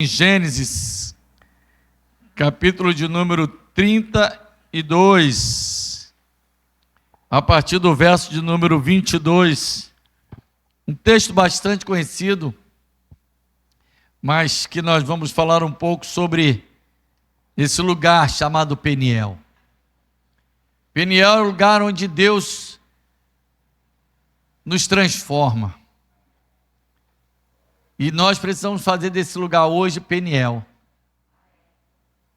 Em Gênesis, capítulo de número 32, a partir do verso de número 22, um texto bastante conhecido, mas que nós vamos falar um pouco sobre esse lugar chamado Peniel. Peniel é o lugar onde Deus nos transforma. E nós precisamos fazer desse lugar hoje Peniel.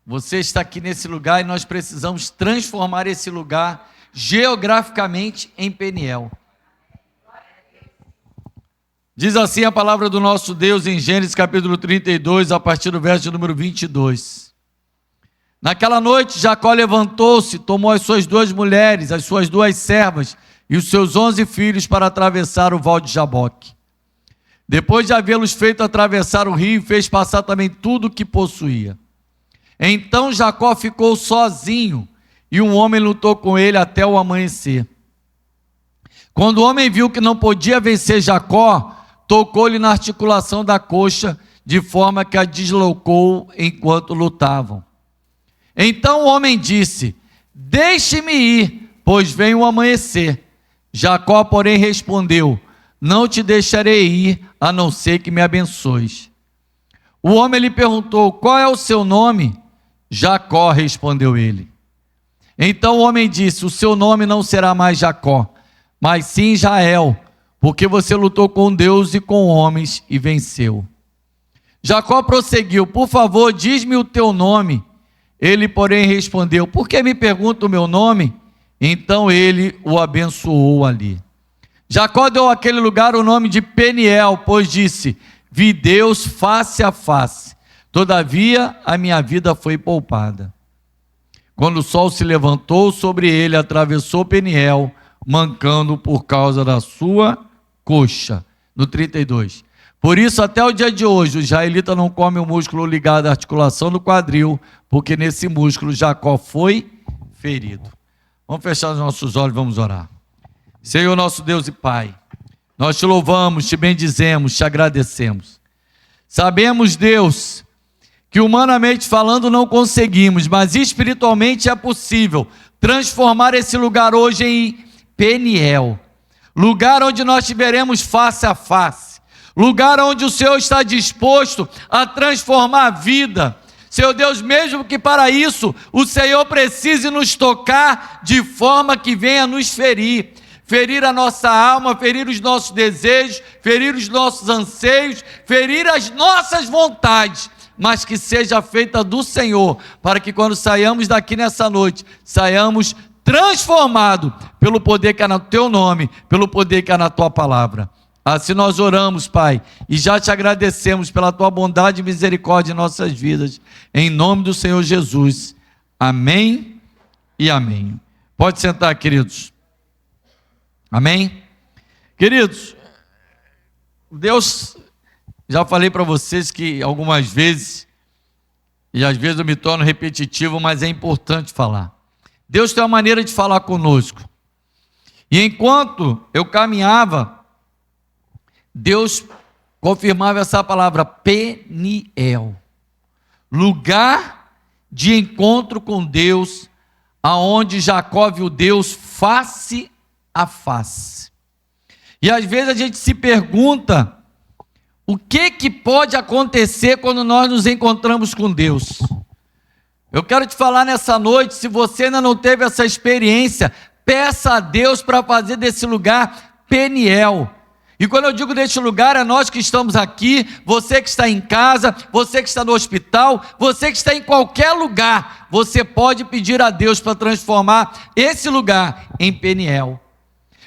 Você está aqui nesse lugar e nós precisamos transformar esse lugar geograficamente em Peniel. Diz assim a palavra do nosso Deus em Gênesis capítulo 32, a partir do verso de número 22. Naquela noite Jacó levantou-se, tomou as suas 2 mulheres, as suas 2 servas e os seus 11 filhos para atravessar o val de Jaboque. Depois de havê-los feito atravessar o rio, fez passar também tudo o que possuía. Então Jacó ficou sozinho, e um homem lutou com ele até o amanhecer. Quando o homem viu que não podia vencer Jacó, tocou-lhe na articulação da coxa, de forma que a deslocou enquanto lutavam. Então o homem disse: deixe-me ir, pois vem o amanhecer. Jacó, porém, respondeu: não te deixarei ir, a não ser que me abençoes. O homem lhe perguntou: qual é o seu nome? Jacó, respondeu ele. Então o homem disse: o seu nome não será mais Jacó, mas sim Israel, porque você lutou com Deus e com homens e venceu. Jacó prosseguiu: por favor, diz-me o teu nome. Ele, porém, respondeu: por que me pergunta o meu nome? Então ele o abençoou ali. Jacó deu àquele lugar o nome de Peniel, pois disse: vi Deus face a face, todavia a minha vida foi poupada. Quando o sol se levantou sobre ele, atravessou Peniel, mancando por causa da sua coxa. No 32. Por isso, até o dia de hoje, o israelita não come o músculo ligado à articulação do quadril, porque nesse músculo Jacó foi ferido. Vamos fechar os nossos olhos e vamos orar. Senhor nosso Deus e Pai, nós te louvamos, te bendizemos, te agradecemos. Sabemos, Deus, que humanamente falando não conseguimos, mas espiritualmente é possível transformar esse lugar hoje em Peniel, lugar onde nós te veremos face a face, lugar onde o Senhor está disposto a transformar a vida. Senhor Deus, mesmo que para isso o Senhor precise nos tocar de forma que venha nos ferir a nossa alma, ferir os nossos desejos, ferir os nossos anseios, ferir as nossas vontades, mas que seja feita do Senhor, para que quando saiamos daqui nessa noite, saiamos transformados pelo poder que há no teu nome, pelo poder que há na tua palavra. Assim nós oramos, Pai, e já te agradecemos pela tua bondade e misericórdia em nossas vidas, em nome do Senhor Jesus. Amém e amém. Pode sentar, queridos. Amém? Queridos, Deus, já falei para vocês que algumas vezes, e às vezes eu me torno repetitivo, mas é importante falar. Deus tem uma maneira de falar conosco. E enquanto eu caminhava, Deus confirmava essa palavra, Peniel, lugar de encontro com Deus, aonde Jacó viu Deus face a face. E às vezes a gente se pergunta, o que pode acontecer quando nós nos encontramos com Deus? Eu quero te falar nessa noite, se você ainda não teve essa experiência, peça a Deus para fazer desse lugar Peniel. E quando eu digo deste lugar, é nós que estamos aqui, você que está em casa, você que está no hospital, você que está em qualquer lugar, você pode pedir a Deus para transformar esse lugar em Peniel.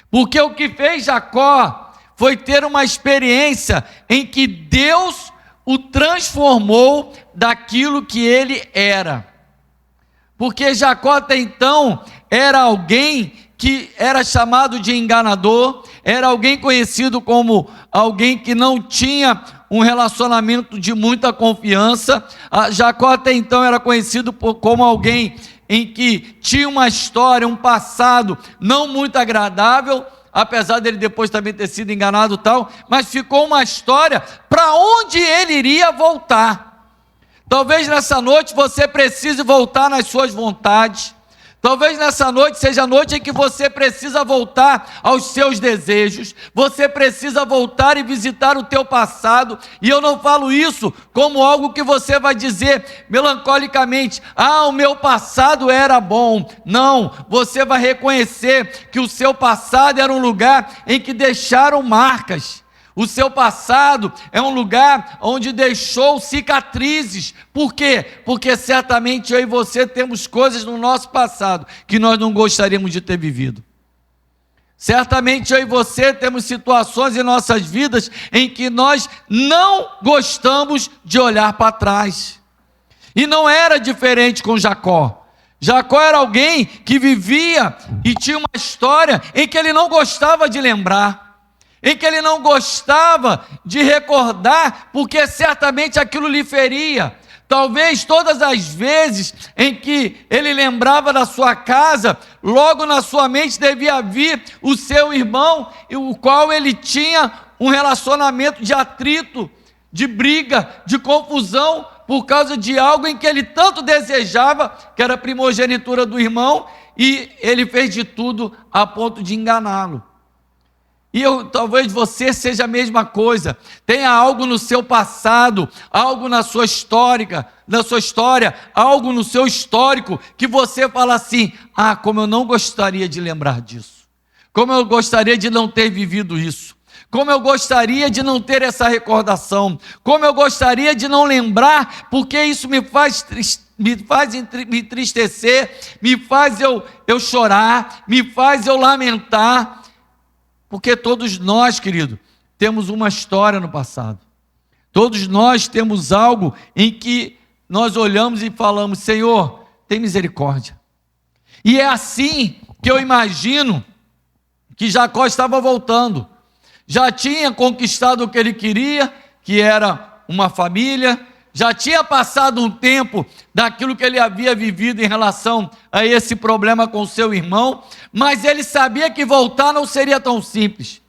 Porque o que fez Jacó foi ter uma experiência em que Deus o transformou daquilo que ele era. Porque Jacó até então era alguém que era chamado de enganador, era alguém conhecido como alguém que não tinha um relacionamento de muita confiança. Jacó até então era conhecido como alguém em que tinha uma história, um passado não muito agradável, apesar dele depois também ter sido enganado e tal, mas ficou uma história para onde ele iria voltar. Talvez nessa noite você precise voltar nas suas vontades. Talvez nessa noite seja a noite em que você precisa voltar aos seus desejos, você precisa voltar e visitar o teu passado, e eu não falo isso como algo que você vai dizer melancolicamente, o meu passado era bom. Não, você vai reconhecer que o seu passado era um lugar em que deixaram marcas. O seu passado é um lugar onde deixou cicatrizes. Por quê? Porque certamente eu e você temos coisas no nosso passado que nós não gostaríamos de ter vivido. Certamente eu e você temos situações em nossas vidas em que nós não gostamos de olhar para trás. E não era diferente com Jacó. Jacó era alguém que vivia e tinha uma história em que ele não gostava de lembrar, em que ele não gostava de recordar, porque certamente aquilo lhe feria. Talvez todas as vezes em que ele lembrava da sua casa, logo na sua mente devia vir o seu irmão, o qual ele tinha um relacionamento de atrito, de briga, de confusão, por causa de algo em que ele tanto desejava, que era a primogenitura do irmão, e ele fez de tudo a ponto de enganá-lo. E talvez você seja a mesma coisa, tenha algo no seu passado, algo na sua história, algo no seu histórico, que você fala assim, como eu não gostaria de lembrar disso, como eu gostaria de não ter vivido isso, como eu gostaria de não ter essa recordação, como eu gostaria de não lembrar, porque isso me faz me entristecer, me faz eu chorar, me faz eu lamentar. Porque todos nós, querido, temos uma história no passado. Todos nós temos algo em que nós olhamos e falamos, Senhor, tem misericórdia. E é assim que eu imagino que Jacó estava voltando. Já tinha conquistado o que ele queria, que era uma família, já tinha passado um tempo daquilo que ele havia vivido em relação a esse problema com seu irmão, mas ele sabia que voltar não seria tão simples.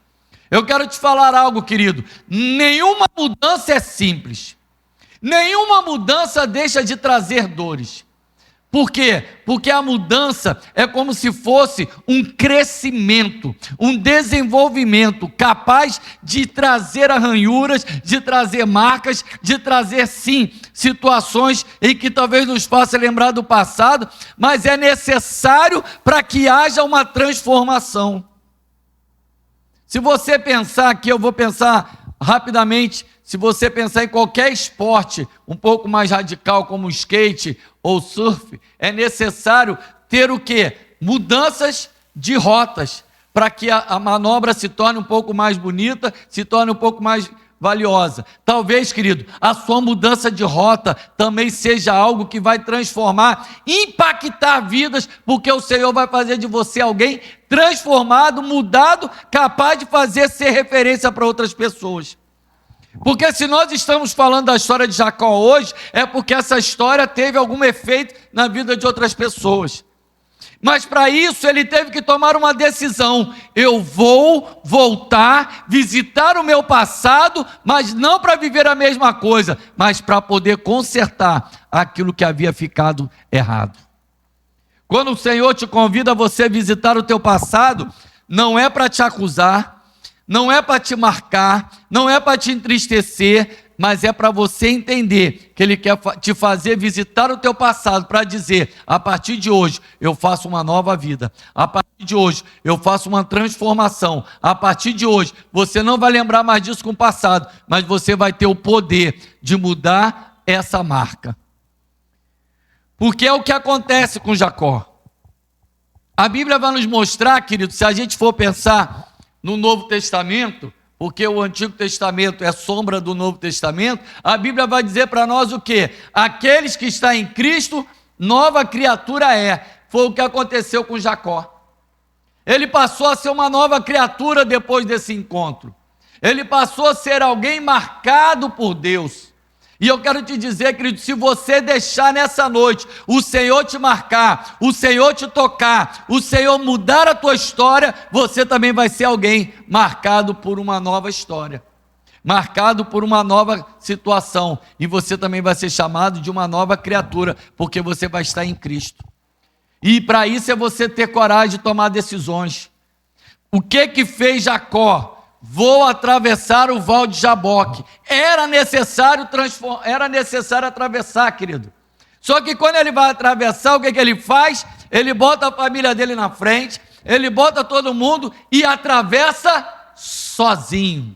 Eu quero te falar algo, querido, nenhuma mudança é simples, nenhuma mudança deixa de trazer dores. Por quê? Porque a mudança é como se fosse um crescimento, um desenvolvimento capaz de trazer arranhuras, de trazer marcas, de trazer sim, situações em que talvez nos faça lembrar do passado, mas é necessário para que haja uma transformação. Se você pensar aqui, eu vou pensar rapidamente, se você pensar em qualquer esporte um pouco mais radical como skate ou surf, é necessário ter o quê? Mudanças de rotas, para que a manobra se torne um pouco mais bonita, se torne um pouco mais valiosa. Talvez, querido, a sua mudança de rota também seja algo que vai transformar, impactar vidas, porque o Senhor vai fazer de você alguém transformado, mudado, capaz de fazer ser referência para outras pessoas. Porque se nós estamos falando da história de Jacó hoje, é porque essa história teve algum efeito na vida de outras pessoas. Mas para isso ele teve que tomar uma decisão. Eu vou voltar, visitar o meu passado, mas não para viver a mesma coisa, mas para poder consertar aquilo que havia ficado errado. Quando o Senhor te convida a você visitar o teu passado, não é para te acusar, não é para te marcar, não é para te entristecer, mas é para você entender que Ele quer te fazer visitar o teu passado para dizer, a partir de hoje eu faço uma nova vida, a partir de hoje eu faço uma transformação, a partir de hoje você não vai lembrar mais disso com o passado, mas você vai ter o poder de mudar essa marca. Porque é o que acontece com Jacó. A Bíblia vai nos mostrar, querido, se a gente for pensar no Novo Testamento, porque o Antigo Testamento é sombra do Novo Testamento, a Bíblia vai dizer para nós o quê? Aqueles que estão em Cristo, nova criatura é. Foi o que aconteceu com Jacó. Ele passou a ser uma nova criatura depois desse encontro. Ele passou a ser alguém marcado por Deus. E eu quero te dizer, querido, se você deixar nessa noite o Senhor te marcar, o Senhor te tocar, o Senhor mudar a tua história, você também vai ser alguém marcado por uma nova história. marcado por uma nova situação, e você também vai ser chamado de uma nova criatura, porque você vai estar em Cristo. E para isso é você ter coragem de tomar decisões. O que fez Jacó? Vou atravessar o val de Jaboque. Era necessário atravessar, querido. Só que quando ele vai atravessar, o que ele faz? Ele bota a família dele na frente, ele bota todo mundo e atravessa sozinho.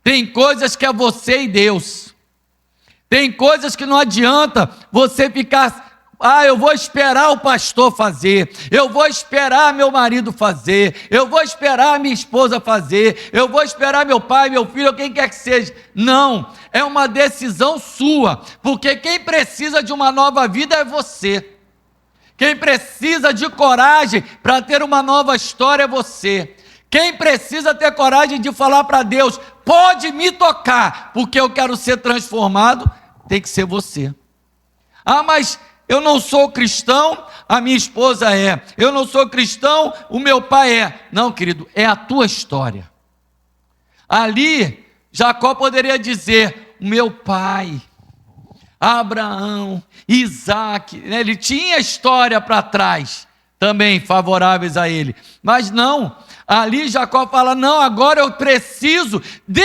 Tem coisas que é você e Deus. Tem coisas que não adianta você ficar... eu vou esperar o pastor fazer, eu vou esperar meu marido fazer, eu vou esperar minha esposa fazer, eu vou esperar meu pai, meu filho, ou quem quer que seja. Não, é uma decisão sua, porque quem precisa de uma nova vida é você. Quem precisa de coragem para ter uma nova história é você. Quem precisa ter coragem de falar para Deus, pode me tocar, porque eu quero ser transformado, tem que ser você. Mas eu não sou cristão, a minha esposa é. Eu não sou cristão, o meu pai é. Não, querido, é a tua história. Ali, Jacó poderia dizer, meu pai, Abraão, Isaac, ele tinha história para trás, também favoráveis a ele. Mas não, ali Jacó fala, não, agora eu preciso de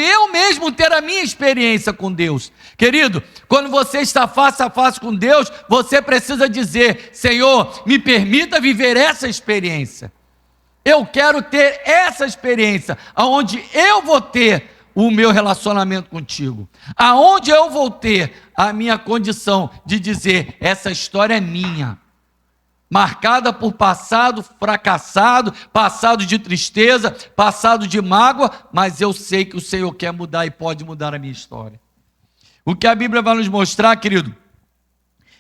eu mesmo ter a minha experiência com Deus. Querido, quando você está face a face com Deus, você precisa dizer, Senhor, me permita viver essa experiência. Eu quero ter essa experiência, onde eu vou ter o meu relacionamento contigo, aonde eu vou ter a minha condição de dizer, essa história é minha, marcada por passado fracassado, passado de tristeza, passado de mágoa, mas eu sei que o Senhor quer mudar e pode mudar a minha história. O que a Bíblia vai nos mostrar, querido,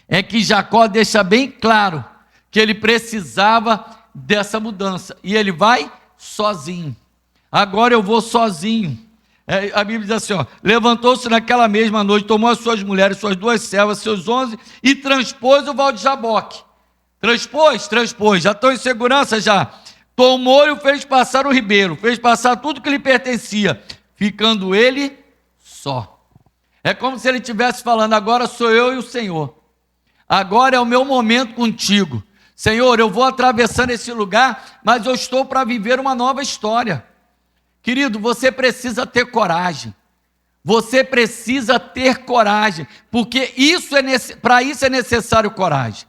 é que Jacó deixa bem claro que ele precisava dessa mudança, e ele vai sozinho. Agora eu vou sozinho. A Bíblia diz assim, levantou-se naquela mesma noite, tomou as suas mulheres, suas 2 servas, seus 11, e transpôs o val de Jaboque. Transpôs, já estão em segurança já. Tomou e o fez passar o ribeiro, fez passar tudo que lhe pertencia, ficando ele só. É como se ele estivesse falando, agora sou eu e o Senhor. Agora é o meu momento contigo. Senhor, eu vou atravessando esse lugar, mas eu estou para viver uma nova história. Querido, você precisa ter coragem. Você precisa ter coragem, porque para isso é necessário coragem.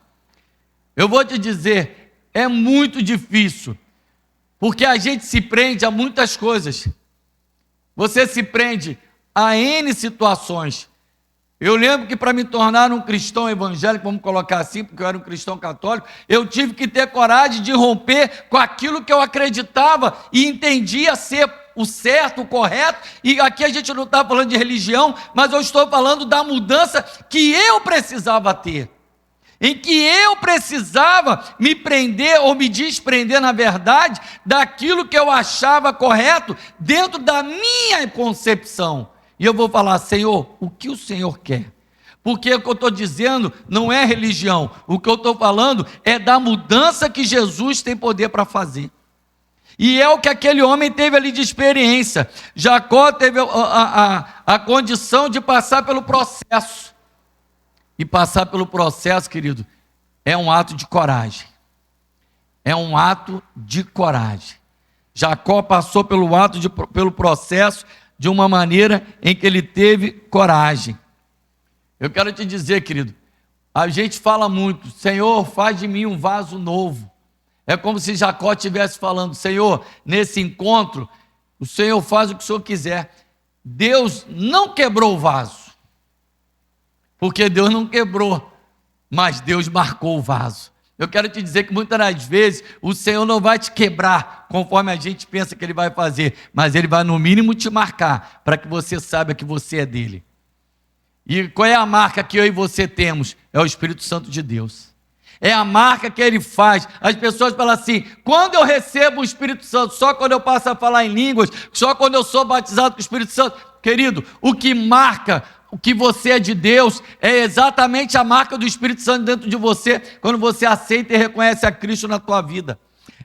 Eu vou te dizer, é muito difícil, porque a gente se prende a muitas coisas. Você se prende a N situações. Eu lembro que para me tornar um cristão evangélico, vamos colocar assim, porque eu era um cristão católico, eu tive que ter coragem de romper com aquilo que eu acreditava e entendia ser o certo, o correto, e aqui a gente não está falando de religião, mas eu estou falando da mudança que eu precisava ter, em que eu precisava me prender ou me desprender, na verdade, daquilo que eu achava correto dentro da minha concepção. E eu vou falar, Senhor, o que o Senhor quer? Porque o que eu estou dizendo não é religião, o que eu estou falando é da mudança que Jesus tem poder para fazer. E é o que aquele homem teve ali de experiência. Jacó teve a condição de passar pelo processo. E passar pelo processo, querido, é um ato de coragem. É um ato de coragem. Jacó passou pelo processo de uma maneira em que ele teve coragem. Eu quero te dizer, querido, a gente fala muito, Senhor, faz de mim um vaso novo. É como se Jacó estivesse falando, Senhor, nesse encontro, o Senhor faz o que o Senhor quiser. Deus não quebrou o vaso, porque Deus não quebrou, mas Deus marcou o vaso. Eu quero te dizer que muitas das vezes o Senhor não vai te quebrar conforme a gente pensa que Ele vai fazer, mas Ele vai no mínimo te marcar, para que você saiba que você é dele. E qual é a marca que eu e você temos? É o Espírito Santo de Deus. É a marca que Ele faz. As pessoas falam assim, quando eu recebo o Espírito Santo? Só quando eu passo a falar em línguas? Só quando eu sou batizado com o Espírito Santo? Querido, o que marca o que você é de Deus é exatamente a marca do Espírito Santo dentro de você, quando você aceita e reconhece a Cristo na tua vida.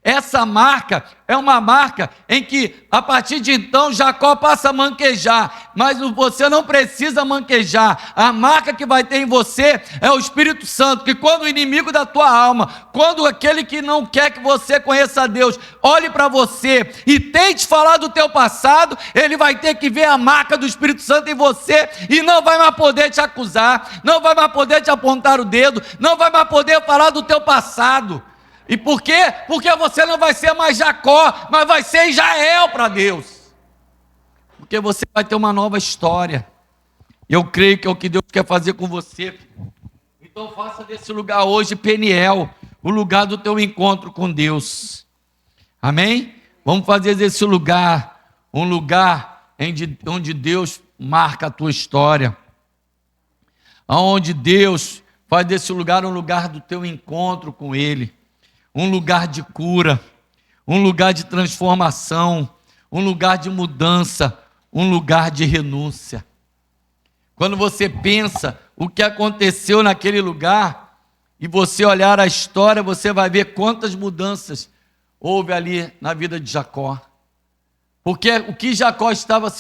Essa marca é uma marca em que, a partir de então, Jacó passa a manquejar, mas você não precisa manquejar. A marca que vai ter em você é o Espírito Santo, que quando o inimigo da tua alma, quando aquele que não quer que você conheça a Deus, olhe para você e tente falar do teu passado, ele vai ter que ver a marca do Espírito Santo em você e não vai mais poder te acusar, não vai mais poder te apontar o dedo, não vai mais poder falar do teu passado. E por quê? Porque você não vai ser mais Jacó, mas vai ser Israel para Deus. Porque você vai ter uma nova história. Eu creio que é o que Deus quer fazer com você. Então faça desse lugar hoje Peniel, o lugar do teu encontro com Deus. Amém? Vamos fazer desse lugar um lugar onde Deus marca a tua história. Onde Deus faz desse lugar um lugar do teu encontro com Ele. Um lugar de cura, um lugar de transformação, um lugar de mudança, um lugar de renúncia. Quando você pensa o que aconteceu naquele lugar, e você olhar a história, você vai ver quantas mudanças houve ali na vida de Jacó. Porque o que Jacó estava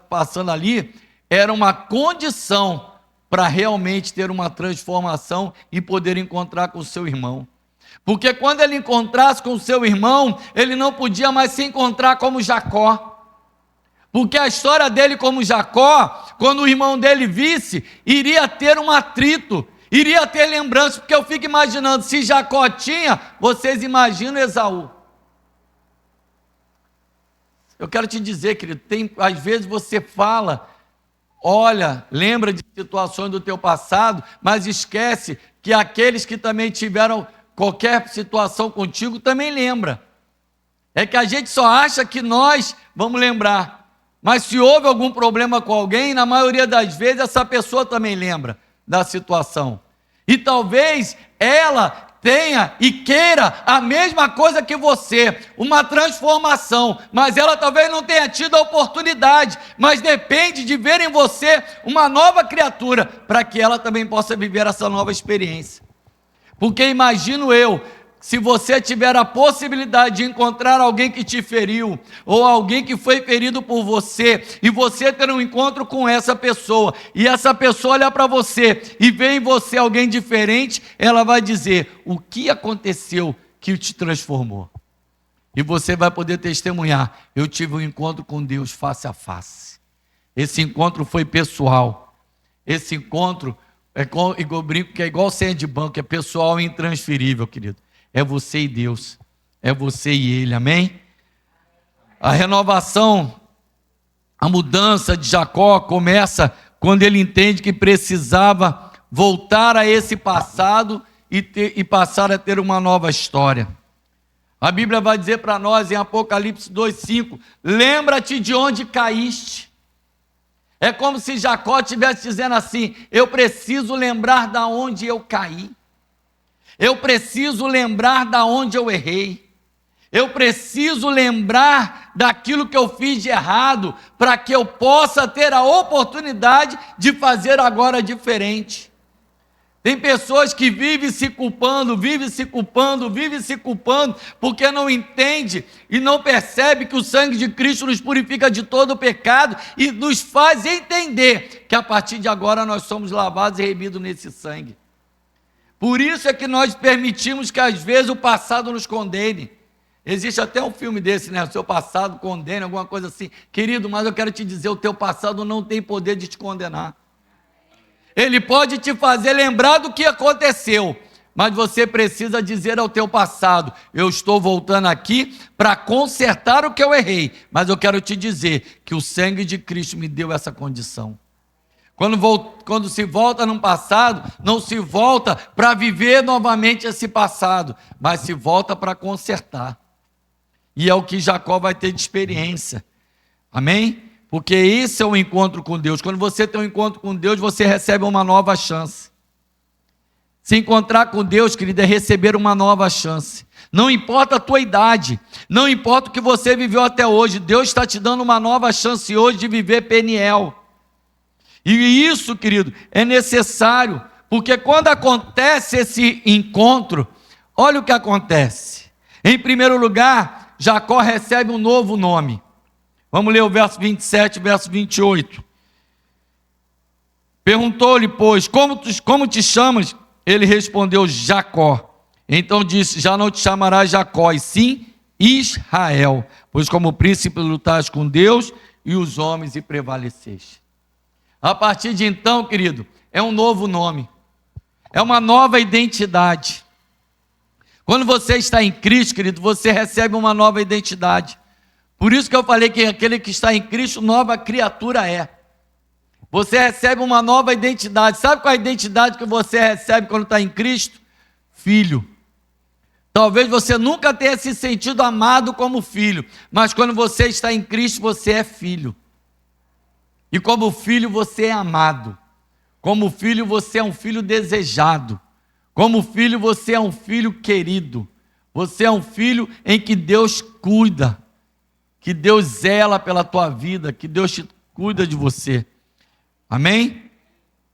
passando ali era uma condição para realmente ter uma transformação e poder encontrar com o seu irmão. Porque quando ele encontrasse com o seu irmão, ele não podia mais se encontrar como Jacó. Porque a história dele como Jacó, quando o irmão dele visse, iria ter um atrito, iria ter lembrança, porque eu fico imaginando, se Jacó tinha, vocês imaginam Esaú. Eu quero te dizer, querido, às vezes você fala, olha, lembra de situações do teu passado, mas esquece que aqueles que também tiveram qualquer situação contigo também lembra. É que a gente só acha que nós vamos lembrar. Mas se houve algum problema com alguém, na maioria das vezes essa pessoa também lembra da situação. E talvez ela tenha e queira a mesma coisa que você, uma transformação, mas ela talvez não tenha tido a oportunidade, mas depende de ver em você uma nova criatura, para que ela também possa viver essa nova experiência. Porque imagino eu, se você tiver a possibilidade de encontrar alguém que te feriu, ou alguém que foi ferido por você, e você ter um encontro com essa pessoa, e essa pessoa olhar para você, e ver em você alguém diferente, ela vai dizer, o que aconteceu que te transformou? E você vai poder testemunhar, eu tive um encontro com Deus face a face. Esse encontro foi pessoal. Esse encontro eu brinco que é igual senha de banco, é pessoal e intransferível, querido. É você e Deus, é você e Ele, amém? A renovação, a mudança de Jacó começa quando ele entende que precisava voltar a esse passado e passar a ter uma nova história. A Bíblia vai dizer para nós em Apocalipse 2,5, lembra-te de onde caíste. É como se Jacó estivesse dizendo assim, eu preciso lembrar da onde eu caí. Eu preciso lembrar da onde eu errei. Eu preciso lembrar daquilo que eu fiz de errado, para que eu possa ter a oportunidade de fazer agora diferente. Tem pessoas que vivem se culpando, porque não entende e não percebe que o sangue de Cristo nos purifica de todo o pecado e nos faz entender que a partir de agora nós somos lavados e remidos nesse sangue. Por isso é que nós permitimos que às vezes o passado nos condene. Existe até um filme desse, né? O seu passado condena, alguma coisa assim. Querido, mas eu quero te dizer, o teu passado não tem poder de te condenar. Ele pode te fazer lembrar do que aconteceu, mas você precisa dizer ao teu passado, eu estou voltando aqui para consertar o que eu errei, mas eu quero te dizer que o sangue de Cristo me deu essa condição. Quando se volta no passado, não se volta para viver novamente esse passado, mas se volta para consertar. E é o que Jacó vai ter de experiência. Amém? Porque esse é o encontro com Deus. Quando você tem um encontro com Deus, você recebe uma nova chance. Se encontrar com Deus, querido, é receber uma nova chance. Não importa a tua idade, não importa o que você viveu até hoje, Deus está te dando uma nova chance hoje de viver Peniel. E isso, querido, é necessário, porque quando acontece esse encontro, olha o que acontece. Em primeiro lugar, Jacó recebe um novo nome. Vamos ler o verso 27, verso 28. Perguntou-lhe, pois, como te chamas? Ele respondeu, Jacó. Então disse, já não te chamarás Jacó, e sim Israel, pois como príncipe lutaste com Deus e os homens e prevaleceste. A partir de então, querido, é um novo nome, é uma nova identidade. Quando você está em Cristo, querido, você recebe uma nova identidade. Por isso que eu falei que aquele que está em Cristo, nova criatura é. Você recebe uma nova identidade. Sabe qual é a identidade que você recebe quando está em Cristo? Filho. Talvez você nunca tenha se sentido amado como filho, mas quando você está em Cristo, você é filho. E como filho, você é amado. Como filho, você é um filho desejado. Como filho, você é um filho querido. Você é um filho em que Deus cuida, que Deus zela pela tua vida, que Deus cuida de você. Amém?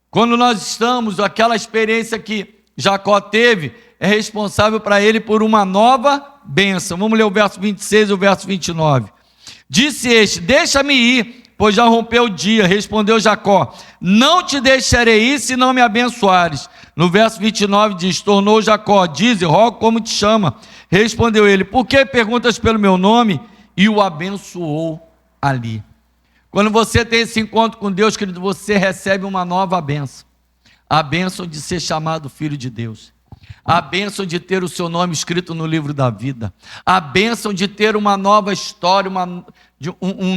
Quando nós estamos, aquela experiência que Jacó teve, é responsável para ele por uma nova bênção. Vamos ler o verso 26 e o verso 29. Disse este, deixa-me ir, pois já rompeu o dia. Respondeu Jacó, não te deixarei ir se não me abençoares. No verso 29 diz, tornou Jacó, dize, rogo como te chama. Respondeu ele, por que perguntas pelo meu nome? E o abençoou ali. Quando você tem esse encontro com Deus, querido, você recebe uma nova bênção. A bênção de ser chamado filho de Deus. A bênção de ter o seu nome escrito no livro da vida. A bênção de ter uma nova história, um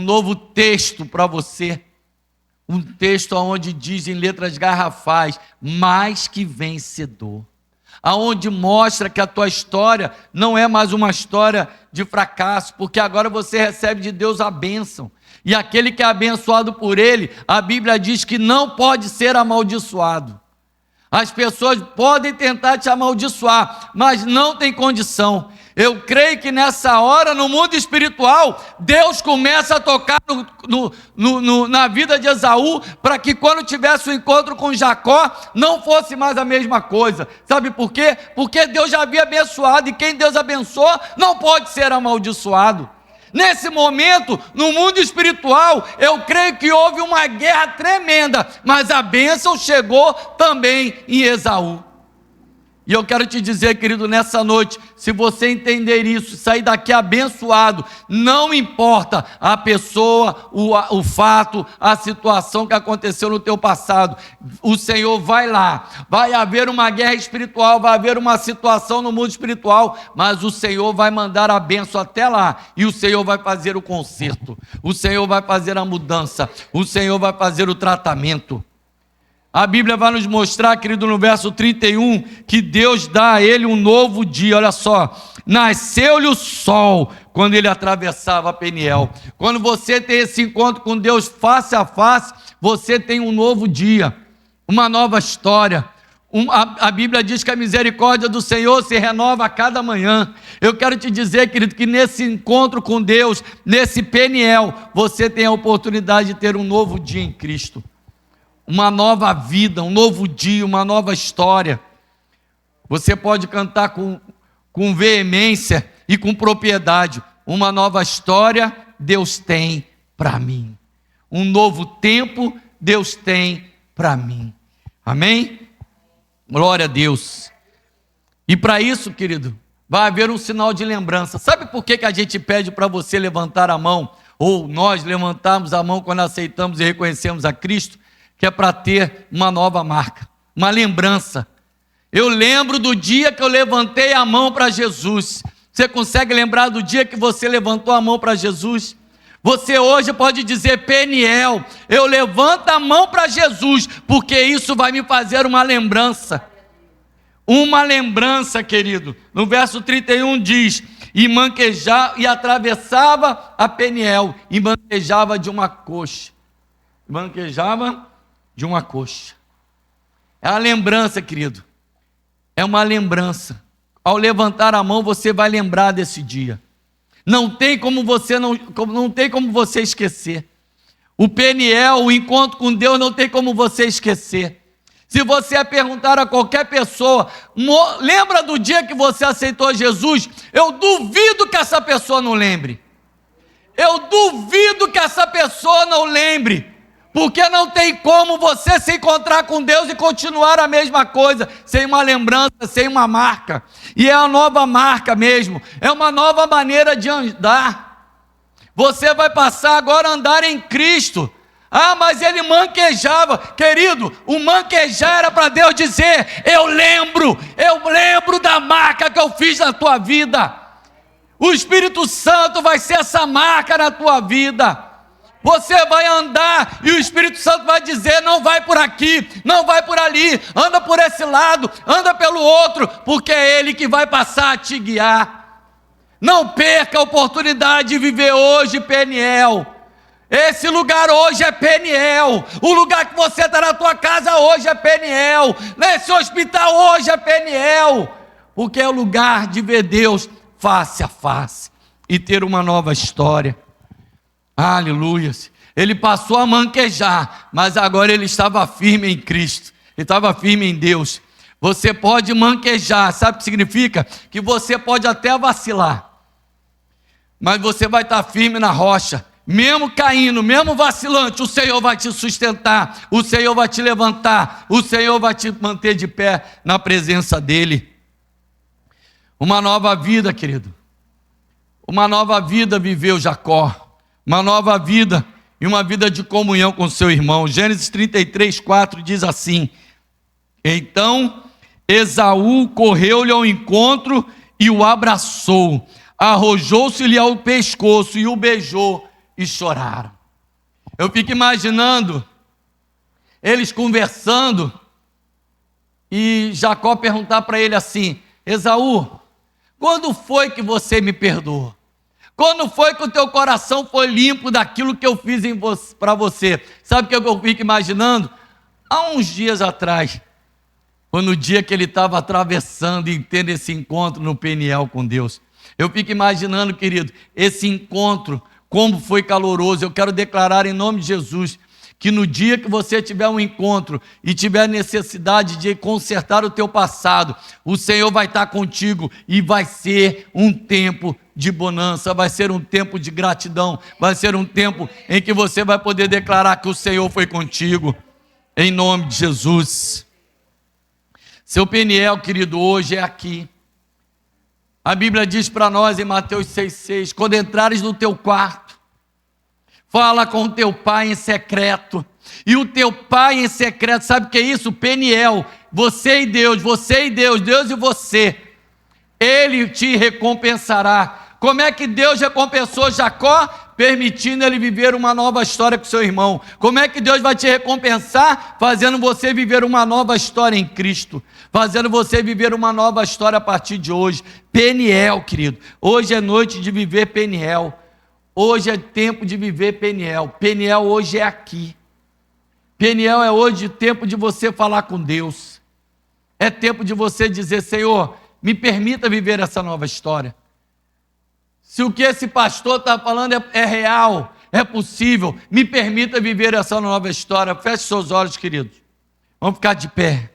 novo texto para você. Um texto onde diz em letras garrafais, mais que vencedor. Aonde mostra que a tua história não é mais uma história de fracasso, porque agora você recebe de Deus a bênção. E aquele que é abençoado por Ele, a Bíblia diz que não pode ser amaldiçoado. As pessoas podem tentar te amaldiçoar, mas não tem condição. Eu creio que nessa hora, no mundo espiritual, Deus começa a tocar na vida de Esaú, para que quando tivesse o encontro com Jacó, não fosse mais a mesma coisa. Sabe por quê? Porque Deus já havia abençoado, e quem Deus abençoa não pode ser amaldiçoado. Nesse momento, no mundo espiritual, eu creio que houve uma guerra tremenda, mas a bênção chegou também em Esaú. E eu quero te dizer, querido, nessa noite, se você entender isso, sair daqui abençoado, não importa a pessoa, o fato, a situação que aconteceu no teu passado, o Senhor vai lá, vai haver uma guerra espiritual, vai haver uma situação no mundo espiritual, mas o Senhor vai mandar a bênção até lá, e o Senhor vai fazer o conserto, o Senhor vai fazer a mudança, o Senhor vai fazer o tratamento. A Bíblia vai nos mostrar, querido, no verso 31, que Deus dá a ele um novo dia. Olha só, nasceu-lhe o sol quando ele atravessava Peniel. Quando você tem esse encontro com Deus face a face, você tem um novo dia, uma nova história. A Bíblia diz que a misericórdia do Senhor se renova a cada manhã. Eu quero te dizer, querido, que nesse encontro com Deus, nesse Peniel, você tem a oportunidade de ter um novo dia em Cristo. Uma nova vida, um novo dia, uma nova história. Você pode cantar com veemência e com propriedade. Uma nova história Deus tem para mim. Um novo tempo Deus tem para mim. Amém? Glória a Deus. E para isso, querido, vai haver um sinal de lembrança. Sabe por que a gente pede para você levantar a mão? Ou nós levantarmos a mão quando aceitamos e reconhecemos a Cristo? Que é para ter uma nova marca, uma lembrança. Eu lembro do dia que eu levantei a mão para Jesus. Você consegue lembrar do dia que você levantou a mão para Jesus? Você hoje pode dizer, Peniel, eu levanto a mão para Jesus, porque isso vai me fazer uma lembrança. Uma lembrança, querido. No verso 31 diz, e atravessava a Peniel, e manquejava de uma coxa. Manquejava de uma coxa. É a lembrança, querido. É uma lembrança. Ao levantar a mão, você vai lembrar desse dia. Não tem como você esquecer. O Peniel, o encontro com Deus, não tem como você esquecer. Se você perguntar a qualquer pessoa, lembra do dia que você aceitou Jesus? Eu duvido que essa pessoa não lembre. Eu duvido que essa pessoa não lembre. Porque não tem como você se encontrar com Deus e continuar a mesma coisa, sem uma lembrança, sem uma marca. E é a nova marca mesmo, é uma nova maneira de andar. Você vai passar agora a andar em Cristo. Ah, mas ele manquejava. Querido, o manquejar era para Deus dizer: eu lembro da marca que eu fiz na tua vida. O Espírito Santo vai ser essa marca na tua vida. Você vai andar e o Espírito Santo vai dizer: não vai por aqui, não vai por ali, anda por esse lado, anda pelo outro, porque é Ele que vai passar a te guiar. Não perca a oportunidade de viver hoje Peniel. Esse lugar hoje é Peniel. O lugar que você está na tua casa hoje é Peniel. Nesse hospital hoje é Peniel. Porque é o lugar de ver Deus face a face e ter uma nova história. Aleluia. Ele passou a manquejar, mas agora ele estava firme em Cristo. Ele estava firme em Deus. Você pode manquejar, sabe o que significa? Que você pode até vacilar, mas você vai estar firme na rocha. Mesmo caindo, mesmo vacilante, o Senhor vai te sustentar, o Senhor vai te levantar, o Senhor vai te manter de pé na presença dEle. Uma nova vida, querido. Uma nova vida viveu Jacó. Uma nova vida e uma vida de comunhão com seu irmão. Gênesis 33, 4 diz assim: então Esaú correu-lhe ao encontro e o abraçou, arrojou-se-lhe ao pescoço e o beijou, e choraram. Eu fico imaginando eles conversando e Jacó perguntar para ele assim: Esaú, quando foi que você me perdoou? Quando foi que o teu coração foi limpo daquilo que eu fiz para você? Sabe o que eu fico imaginando? Há uns dias atrás, foi no dia que ele estava atravessando e tendo esse encontro no Peniel com Deus. Eu fico imaginando, querido, esse encontro, como foi caloroso. Eu quero declarar em nome de Jesus, que no dia que você tiver um encontro e tiver necessidade de consertar o teu passado, o Senhor vai estar contigo e vai ser um tempo de bonança, vai ser um tempo de gratidão, vai ser um tempo em que você vai poder declarar que o Senhor foi contigo, em nome de Jesus. Seu Peniel, querido, hoje é aqui. A Bíblia diz para nós em Mateus 6,6, quando entrares no teu quarto, fala com o teu pai em secreto, e o teu pai em secreto, sabe o que é isso? Peniel, você e Deus, Deus e você, Ele te recompensará. Como é que Deus recompensou Jacó? Permitindo ele viver uma nova história com seu irmão. Como é que Deus vai te recompensar? Fazendo você viver uma nova história em Cristo, fazendo você viver uma nova história a partir de hoje. Peniel, querido, hoje é noite de viver Peniel. Hoje é tempo de viver Peniel. Peniel hoje é aqui. Peniel é hoje tempo de você falar com Deus. É tempo de você dizer: Senhor, me permita viver essa nova história. Se o que esse pastor está falando é real, é possível, me permita viver essa nova história. Feche seus olhos, queridos. Vamos ficar de pé.